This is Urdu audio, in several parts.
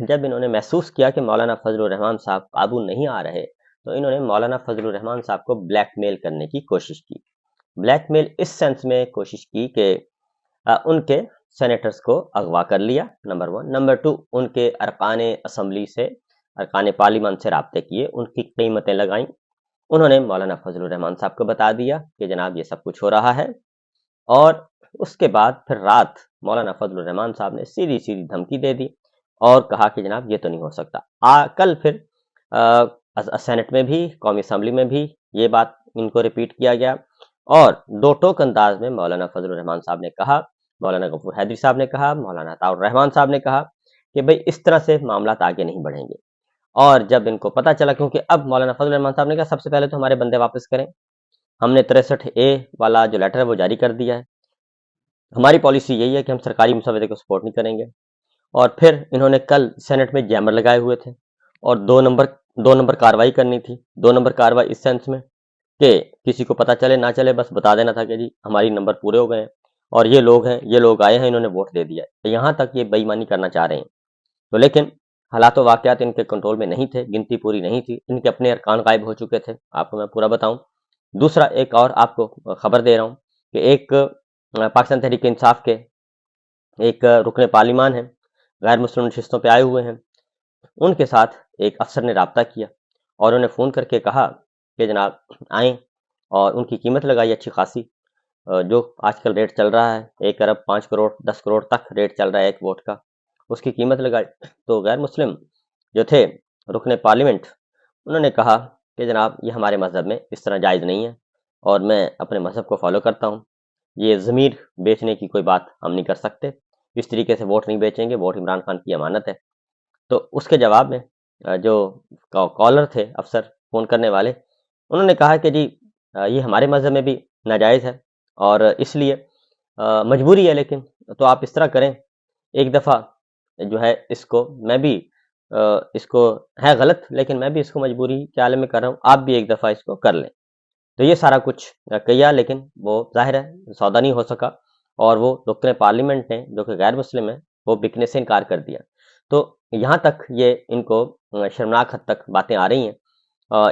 جب انہوں نے محسوس کیا کہ مولانا فضل الرحمان صاحب قابو نہیں آ رہے تو انہوں نے مولانا فضل الرحمان صاحب کو بلیک میل کرنے کی کوشش کی. بلیک میل اس سینس میں کوشش کی کہ ان کے سینیٹرز کو اغوا کر لیا، نمبر 1. نمبر 2، ان کے ارکان اسمبلی سے، ارکان پارلیمان سے رابطے کیے، ان کی قیمتیں لگائیں. انہوں نے مولانا فضل الرحمان صاحب کو بتا دیا کہ جناب یہ سب کچھ ہو رہا ہے، اور اس کے بعد پھر رات مولانا فضل الرحمان صاحب نے سیدھی سیدھی دھمکی دے دی اور کہا کہ جناب یہ تو نہیں ہو سکتا. کل پھر سینٹ میں بھی، قومی اسمبلی میں بھی یہ بات ان کو ریپیٹ کیا گیا، اور دو ٹوک انداز میں مولانا فضل الرحمان صاحب نے کہا، مولانا غفور حیدری صاحب نے کہا، مولانا عطاء الرحمان صاحب نے کہا کہ بھئی اس طرح سے معاملات آگے نہیں بڑھیں گے. اور جب ان کو پتہ چلا، کیونکہ اب مولانا فضل الرحمان صاحب نے کہا سب سے پہلے تو ہمارے بندے واپس کریں، ہم نے 63A والا جو لیٹر ہے وہ جاری کر دیا ہے، ہماری پالیسی یہی ہے کہ ہم سرکاری مسودے کو سپورٹ نہیں کریں گے. اور پھر انہوں نے کل سینٹ میں جیمر لگائے ہوئے تھے اور دو نمبر کاروائی کرنی تھی. 2 نمبر کاروائی اس سینس میں کہ کسی کو پتہ چلے نہ چلے، بس بتا دینا تھا کہ جی ہماری نمبر پورے ہو گئے ہیں اور یہ لوگ آئے ہیں، انہوں نے ووٹ دے دیا ہے. یہاں تک یہ بے ایمانی کرنا چاہ رہے ہیں. تو لیکن حالات و واقعات ان کے کنٹرول میں نہیں تھے، گنتی پوری نہیں تھی، ان کے اپنے ارکان غائب ہو چکے تھے. آپ کو میں پورا بتاؤں. دوسرا ایک اور آپ کو خبر دے رہا ہوں کہ ایک پاکستان تحریک انصاف کے ایک رکن پارلیمان ہیں، غیر مسلم نشستوں پہ آئے ہوئے ہیں، ان کے ساتھ ایک افسر نے رابطہ کیا اور انہیں فون کر کے کہا کہ جناب آئیں، اور ان کی قیمت لگائی اچھی خاصی، جو آج کل ریٹ چل رہا ہے 1 ارب 5 کروڑ 10 کروڑ تک ریٹ چل رہا ہے ایک ووٹ کا، اس کی قیمت لگائی. تو غیر مسلم جو تھے رکن پارلیمنٹ، انہوں نے کہا کہ جناب یہ ہمارے مذہب میں اس طرح جائز نہیں ہے اور میں اپنے مذہب کو فالو کرتا ہوں، یہ ضمیر بیچنے کی کوئی بات ہم نہیں کر سکتے، اس طریقے سے ووٹ نہیں بیچیں گے، ووٹ عمران خان کی امانت ہے. تو اس کے جواب میں جو کالر تھے، افسر فون کرنے والے، انہوں نے کہا کہ جی یہ ہمارے مذہب میں بھی ناجائز ہے اور اس لیے مجبوری ہے، لیکن تو آپ اس طرح کریں، ایک دفعہ جو ہے اس کو میں بھی اس کو ہے غلط، لیکن میں بھی اس کو مجبوری کے عالم میں کر رہا ہوں، آپ بھی ایک دفعہ اس کو کر لیں. تو یہ سارا کچھ کیا، لیکن وہ ظاہر ہے سودا نہیں ہو سکا اور وہ رکن پارلیمنٹ نے جو کہ غیر مسلم ہے وہ بکنے سے انکار کر دیا. تو یہاں تک یہ ان کو شرمناک حد تک باتیں آ رہی ہیں،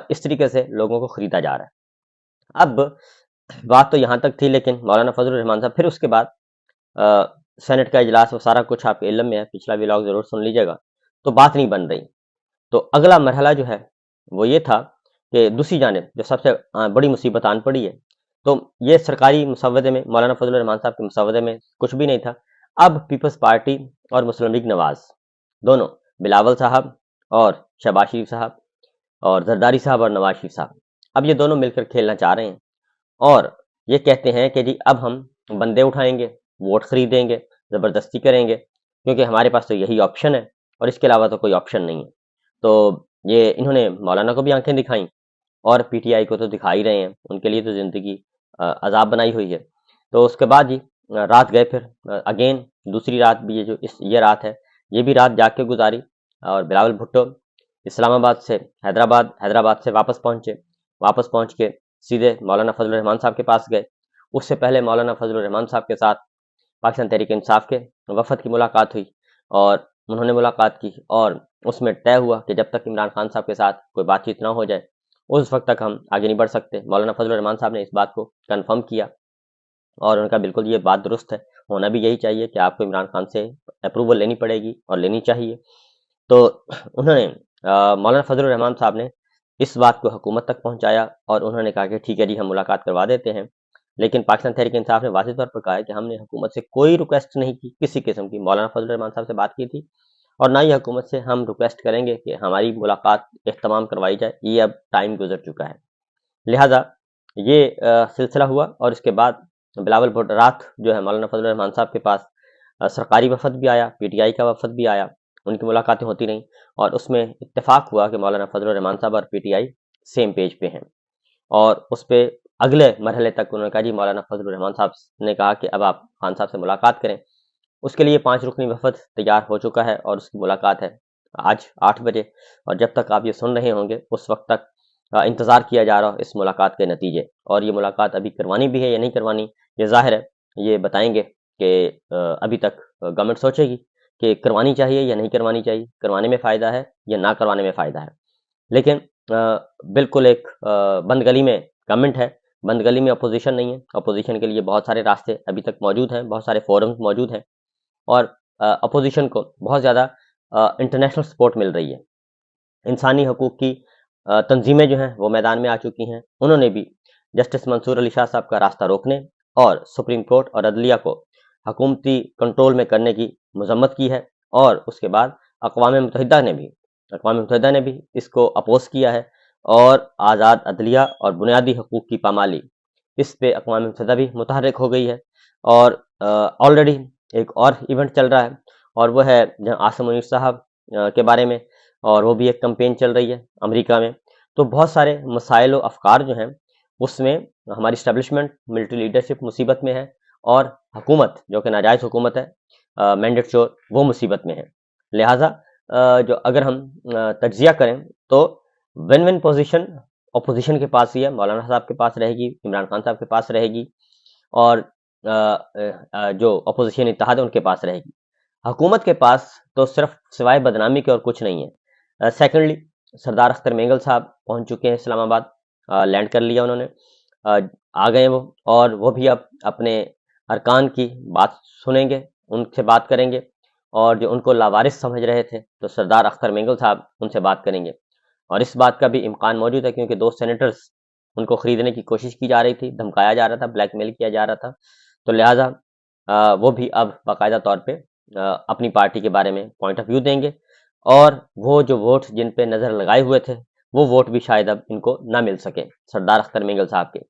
اس طریقے سے لوگوں کو خریدا جا رہا ہے. اب بات تو یہاں تک تھی، لیکن مولانا فضل الرحمان صاحب پھر اس کے بعد سینٹ کا اجلاس، وہ سارا کچھ آپ کے علم میں ہے، پچھلا ولاگ ضرور سن لیجیے گا. تو بات نہیں بن رہی. تو اگلا مرحلہ جو ہے وہ یہ تھا کہ دوسری جانب جو سب سے بڑی مصیبت آن پڑی ہے، تو یہ سرکاری مسودے میں مولانا فضل الرحمان صاحب کے مسودے میں کچھ بھی نہیں تھا. اب پیپلز پارٹی اور مسلم لیگ نواز دونوں، بلاول صاحب اور شہباز شریف صاحب اور زرداری صاحب اور نواز شریف صاحب، اب یہ دونوں مل کر کھیلنا چاہ رہے ہیں اور یہ کہتے ہیں کہ جی اب ہم بندے اٹھائیں گے، ووٹ خریدیں گے، زبردستی کریں گے، کیونکہ ہمارے پاس تو یہی آپشن ہے اور اس کے علاوہ تو کوئی آپشن نہیں ہے. تو یہ انہوں نے مولانا کو بھی آنکھیں دکھائیں اور پی ٹی آئی کو تو دکھا ہی رہے ہیں، ان کے لیے تو زندگی عذاب بنائی ہوئی ہے. تو اس کے بعد رات گئے، پھر اگین دوسری رات بھی یہ رات ہے، یہ بھی رات جاگ کے گزاری، اور بلاول بھٹو اسلام آباد سے حیدرآباد سے واپس پہنچ کے سیدھے مولانا فضل الرحمان صاحب کے پاس گئے. اس سے پہلے مولانا فضل الرحمان صاحب کے ساتھ پاکستان تحریک انصاف کے وفد کی ملاقات ہوئی اور انہوں نے ملاقات کی، اور اس میں طے ہوا کہ جب تک عمران خان صاحب کے ساتھ کوئی بات چیت نہ ہو جائے اس وقت تک ہم آگے نہیں بڑھ سکتے. مولانا فضل الرحمان صاحب نے اس بات کو کنفرم کیا اور ان کا بالکل یہ بات درست ہے، ہونا بھی یہی چاہیے کہ آپ کو عمران خان سے اپروول لینی پڑے گی اور لینی چاہیے. تو انہوں نے مولانا فضل الرحمان صاحب نے اس بات کو حکومت تک پہنچایا اور انہوں نے کہا کہ ٹھیک ہے جی ہم ملاقات کروا دیتے ہیں، لیکن پاکستان تحریک انصاف نے واضح طور پر کہا ہے کہ ہم نے حکومت سے کوئی ریکویسٹ نہیں کی کسی قسم کی. مولانا فضل الرحمان صاحب سے بات کی تھی اور نہ ہی حکومت سے ہم ریکویسٹ کریں گے کہ ہماری ملاقات اہتمام کروائی جائے، یہ اب ٹائم گزر چکا ہے. لہذا یہ سلسلہ ہوا اور اس کے بعد بلاول بھٹو رات جو ہے مولانا فضل الرحمان صاحب کے پاس سرکاری وفد بھی آیا، پی ٹی آئی کا وفد بھی آیا، ان کی ملاقاتیں ہوتی رہیں اور اس میں اتفاق ہوا کہ مولانا فضل الرحمان صاحب اور P T I same page پہ ہیں. اور اس پہ اگلے مرحلے تک انہوں نے کہا جی مولانا فضل الرحمان صاحب نے کہا کہ اب آپ خان صاحب سے ملاقات کریں. اس کے لیے 5 رکنی وفد تیار ہو چکا ہے اور اس کی ملاقات ہے آج 8 بجے، اور جب تک آپ یہ سن رہے ہوں گے اس وقت تک انتظار کیا جا رہا اس ملاقات کے نتیجے. اور یہ ملاقات ابھی کروانی بھی ہے یا نہیں کروانی، یہ ظاہر ہے یہ بتائیں گے کہ ابھی تک گورنمنٹ سوچے گی کہ کروانی چاہیے یا نہیں کروانی چاہیے، کروانے میں فائدہ ہے یا نہ کروانے میں فائدہ ہے، لیکن بالکل ایک بند گلی میں گورنمنٹ ہے، بند گلی میں اپوزیشن نہیں ہے۔ اپوزیشن کے لیے بہت سارے راستے ابھی تک موجود ہیں، بہت سارے فورمز موجود ہیں، اور اپوزیشن کو بہت زیادہ انٹرنیشنل سپورٹ مل رہی ہے۔ انسانی حقوق کی تنظیمیں جو ہیں وہ میدان میں آ چکی ہیں، انہوں نے بھی جسٹس منصور علی شاہ صاحب کا راستہ روکنے اور سپریم کورٹ اور عدلیہ کو حکومتی کنٹرول میں کرنے کی مذمت کی ہے، اور اس کے بعد اقوام متحدہ نے بھی اس کو اپوز کیا ہے، اور آزاد عدلیہ اور بنیادی حقوق کی پامالی، اس پہ اقوام متحدہ بھی متحرک ہو گئی ہے۔ اور آلریڈی ایک اور ایونٹ چل رہا ہے، اور وہ ہے عاصم منیر صاحب کے بارے میں، اور وہ بھی ایک کمپین چل رہی ہے امریکہ میں۔ تو بہت سارے مسائل و افکار جو ہیں اس میں ہماری اسٹیبلشمنٹ، ملٹری لیڈرشپ مصیبت میں ہے، اور حکومت جو کہ ناجائز حکومت ہے، مینڈیٹ چور، وہ مصیبت میں ہے۔ لہٰذا جو اگر ہم تجزیہ کریں تو ون ون پوزیشن اپوزیشن کے پاس ہی ہے، مولانا صاحب کے پاس رہے گی، عمران خان صاحب کے پاس رہے گی، اور جو اپوزیشن اتحاد ہے ان کے پاس رہے گی۔ حکومت کے پاس تو صرف سوائے بدنامی کے اور کچھ نہیں ہے۔ سیکنڈلی سردار اختر مینگل صاحب پہنچ چکے ہیں اسلام آباد، لینڈ کر لیا انہوں نے، آ گئے وہ، اور وہ بھی اب اپنے ارکان کی بات سنیں گے، ان سے بات کریں گے، اور جو ان کو لاوارث سمجھ رہے تھے تو سردار اختر مینگل صاحب ان سے بات کریں گے۔ اور اس بات کا بھی امکان موجود ہے کیونکہ 2 سینیٹرز ان کو خریدنے کی کوشش کی جا رہی تھی، دھمکایا جا رہا تھا، بلیک میل کیا جا رہا تھا، تو لہٰذا وہ بھی اب باقاعدہ طور پہ اپنی پارٹی کے بارے میں پوائنٹ آف ویو دیں گے، اور وہ جو ووٹ جن پہ نظر لگائے ہوئے تھے وہ ووٹ بھی شاید اب ان کو نہ مل سکے سردار اختر مینگل صاحب کے،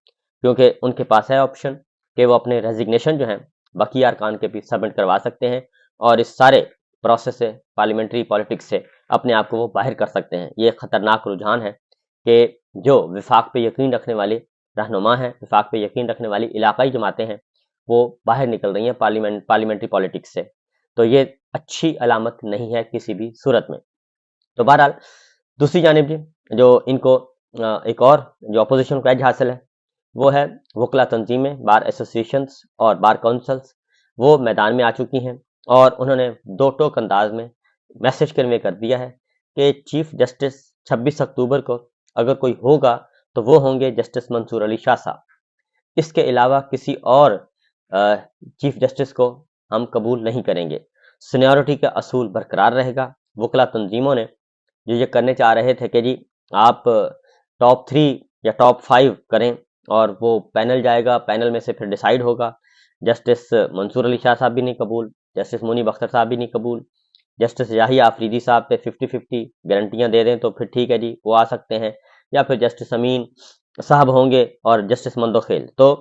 کیونکہ ان کے پاس ہے آپشن کہ وہ اپنے ریزگنیشن جو ہیں بقیہ ارکان کے بھی سبمٹ کروا سکتے ہیں، اور اس سارے پروسیس سے، پارلیمنٹری پالیٹکس سے اپنے آپ کو وہ باہر کر سکتے ہیں۔ یہ ایک خطرناک رجحان ہے کہ جو وفاق پہ یقین رکھنے والے رہنما ہیں، وفاق پہ یقین رکھنے والی علاقائی جماعتیں ہیں، وہ باہر نکل رہی ہیں پارلیمنٹری پالیٹکس سے، تو یہ اچھی علامت نہیں ہے کسی بھی صورت میں۔ تو بہرحال دوسری جانب جی جو ان کو ایک اور جو اپوزیشن کو ایج حاصل ہے وہ ہے وکلا تنظیمیں، بار ایسوسیشنز اور بار کونسلز، وہ میدان میں آ چکی ہیں، اور انہوں نے 2 ٹوک انداز میں میسج کنوے کر دیا ہے کہ چیف جسٹس 26 اکتوبر کو اگر کوئی ہوگا تو وہ ہوں گے جسٹس منصور علی شاہ صاحب۔ اس کے علاوہ کسی اور چیف جسٹس کو ہم قبول نہیں کریں گے۔ سینیورٹی کا اصول برقرار رہے گا۔ وکلا تنظیموں نے جو یہ کرنے چاہ رہے تھے کہ جی آپ ٹاپ 3 یا ٹاپ 5 کریں، اور وہ پینل جائے گا، پینل میں سے پھر ڈیسائیڈ ہوگا۔ جسٹس منصور علی شاہ صاحب بھی نہیں قبول، جسٹس منیب اختر صاحب بھی نہیں قبول، جسٹس یاحییٰ آفریدی صاحب پہ 50-50 گارنٹیاں دے دیں تو پھر ٹھیک ہے جی وہ آ سکتے ہیں، یا پھر جسٹس امین صاحب ہوں گے اور جسٹس مندوخیل۔ تو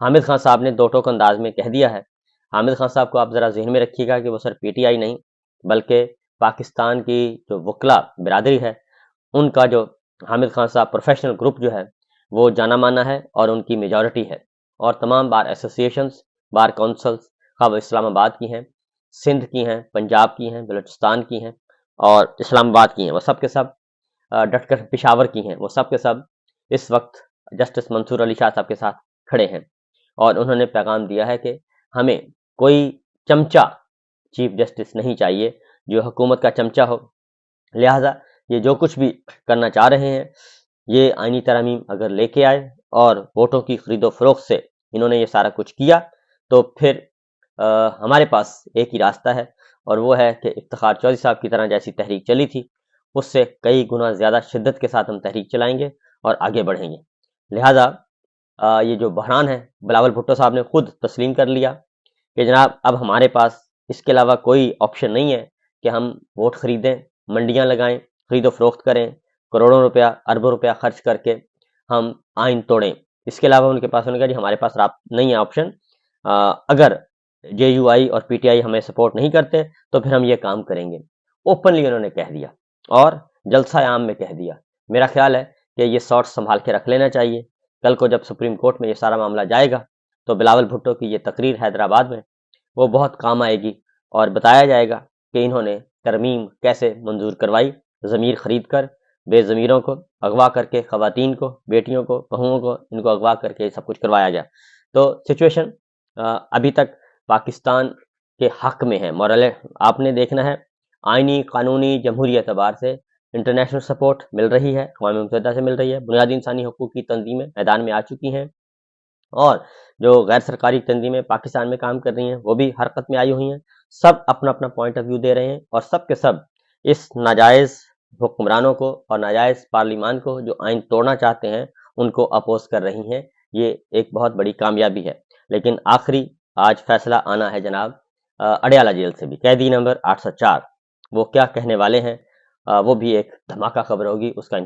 حامد خان صاحب نے 2 ٹوک انداز میں کہہ دیا ہے۔ حامد خان صاحب کو آپ ذرا ذہن میں رکھیے گا کہ وہ صرف پی ٹی آئی نہیں بلکہ پاکستان کی جو وکلا برادری ہے ان کا جو حامد خان صاحب پروفیشنل گروپ جو ہے وہ جانا مانا ہے، اور ان کی میجورٹی ہے، اور تمام بار ایسوسیشنز، بار کونسلز، خواہ وہ اسلام آباد کی ہیں، سندھ کی ہیں، پنجاب کی ہیں، بلوچستان کی ہیں، اور اسلام آباد کی ہیں، وہ سب کے سب ڈٹ کر پشاور کی ہیں، وہ سب کے سب اس وقت جسٹس منصور علی شاہ صاحب کے ساتھ کھڑے ہیں، اور انہوں نے پیغام دیا ہے کہ ہمیں کوئی چمچہ چیف جسٹس نہیں چاہیے جو حکومت کا چمچہ ہو۔ لہٰذا یہ جو کچھ بھی کرنا چاہ رہے ہیں، یہ آئینی ترامیم اگر لے کے آئے اور ووٹوں کی خرید و فروخت سے انہوں نے یہ سارا کچھ کیا، تو پھر ہمارے پاس ایک ہی راستہ ہے، اور وہ ہے کہ افتخار چودھری صاحب کی طرح جیسی تحریک چلی تھی اس سے کئی گنا زیادہ شدت کے ساتھ ہم تحریک چلائیں گے اور آگے بڑھیں گے۔ لہٰذا یہ جو بحران ہے بلاول بھٹو صاحب نے خود تسلیم کر لیا کہ جناب اب ہمارے پاس اس کے علاوہ کوئی آپشن نہیں ہے کہ ہم ووٹ خریدیں، منڈیاں لگائیں، خرید و فروخت کریں، کروڑوں روپیہ، اربوں روپیہ خرچ کر کے ہم آئین توڑیں۔ اس کے علاوہ ان کے پاس کہا جی ہمارے پاس نہیں ہے آپشن، اگر جے یو آئی اور پی ٹی آئی ہمیں سپورٹ نہیں کرتے تو پھر ہم یہ کام کریں گے۔ اوپنلی انہوں نے کہہ دیا اور جلسہ عام میں کہہ دیا۔ میرا خیال ہے کہ یہ سارٹ سنبھال کے رکھ لینا چاہیے، کل کو جب سپریم کورٹ میں یہ سارا معاملہ جائے گا تو بلاول بھٹو کی یہ تقریر حیدرآباد میں وہ بہت کام آئے گی، اور بتایا جائے گا کہ انہوں نے ترمیم کیسے منظور کروائی، ضمیر خرید کر، بے ضمیروں کو اغوا کر کے، خواتین کو، بیٹیوں کو، بہوؤں کو، ان کو اغوا کر کے سب کچھ کروایا گیا۔ تو سچویشن ابھی تک پاکستان کے حق میں ہے. مورل آپ نے دیکھنا ہے آئینی قانونی جمہوری اعتبار سے انٹرنیشنل سپورٹ مل رہی ہے، اقوام متحدہ سے مل رہی ہے، بنیادی انسانی حقوق کی تنظیمیں میدان میں آ چکی ہیں، اور جو غیر سرکاری تنظیمیں پاکستان میں کام کر رہی ہیں وہ بھی حرکت میں آئی ہوئی ہیں. سب اپنا اپنا پوائنٹ آف ویو دے رہے ہیں، اور سب کے سب اس ناجائز حکمرانوں کو اور ناجائز پارلیمان کو جو آئین توڑنا چاہتے ہیں ان کو اپوز کر رہی ہیں. یہ ایک بہت بڑی کامیابی ہے. لیکن آخری آج فیصلہ آنا ہے جناب اڈیالہ جیل سے بھی. قیدی نمبر 804 وہ کیا کہنے والے ہیں، وہ بھی ایک دھماکہ خبر ہوگی، اس کا